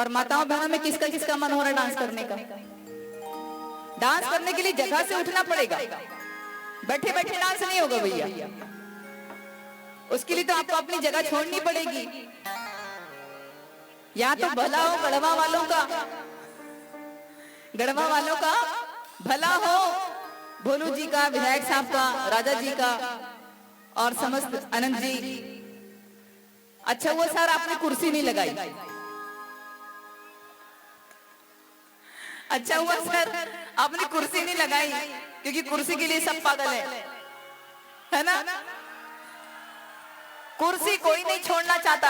और माताओं बहनों में किसका किसका मन हो रहा है डांस करने का? डांस करने के लिए जगह से उठना पड़ेगा, बैठे बैठे डांस नहीं होगा भैया। उसके लिए तो आपको अपनी जगह छोड़नी पड़ेगी। या तो भला हो गढ़वा वालों का, गढ़वा वालों का भला हो, भोलू जी का, विधायक साहब का, राजा जी का और समस्त आनंद जी। अच्छा वो सर आपने कुर्सी नहीं लगाई, अच्छा हुआ सर आपने कुर्सी नहीं लगाई, क्योंकि कुर्सी के लिए सब पागल है ना। कुर्सी कोई नहीं छोड़ना चाहता,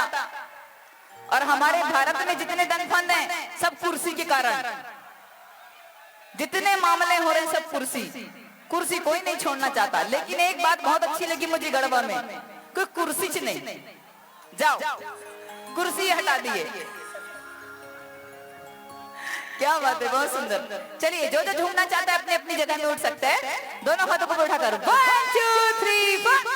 और हमारे भारत में जितने दंगफंद हैं सब कुर्सी के कारण, जितने मामले हो रहे हैं सब कुर्सी, कुर्सी कोई नहीं छोड़ना चाहता। लेकिन एक बात बहुत अच्छी लगी मुझे गढ़वा में, कोई कुर्सी नहीं, जाओ कुर्सी हटा दिए, क्या बात है, बहुत सुंदर। चलिए जो जो झूमना चाहता है अपनी अपनी जगह में उठ सकता है, दोनों हाथों को उठाकर 1 2 3 4।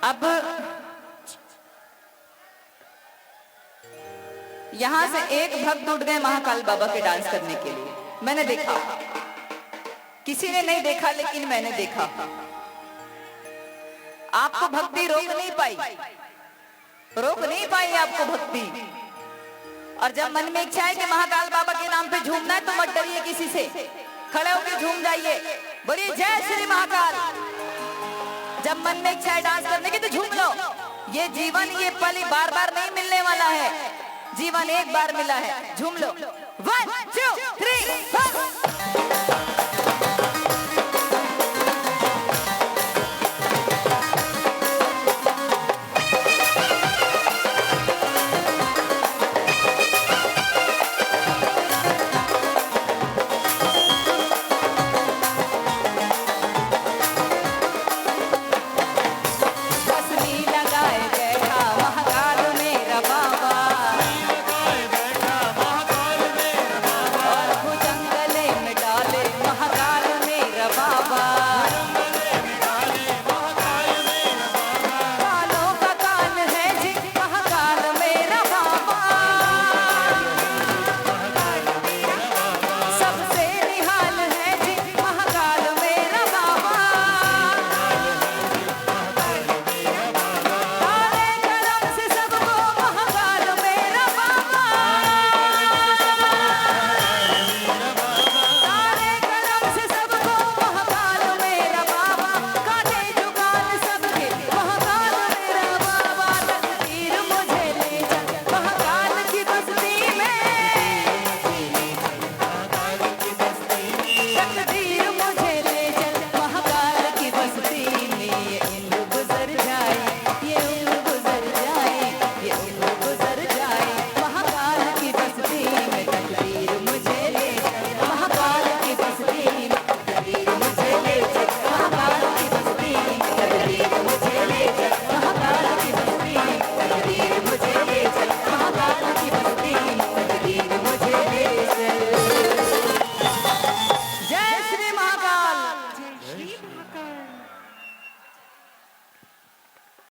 अब यहां से एक भक्त उठ गए महाकाल बाबा के डांस करने के लिए। मैंने देखा, किसी ने नहीं देखा लेकिन मैंने देखा। आपको भक्ति रोक नहीं पाई, रोक नहीं पाई आपको भक्ति। और जब मन में इच्छा है कि महाकाल बाबा के नाम पे झूमना है तो मत डरिए किसी से, खड़े होकर झूम जाइए, बोलिए जय श्री महाकाल। जब मन में इच्छा है डांस करने की तो झूम लो। ये जीवन, ये पल बार बार नहीं मिलने वाला है, जीवन एक बार मिला है, झूम लो। 1 2 3 4।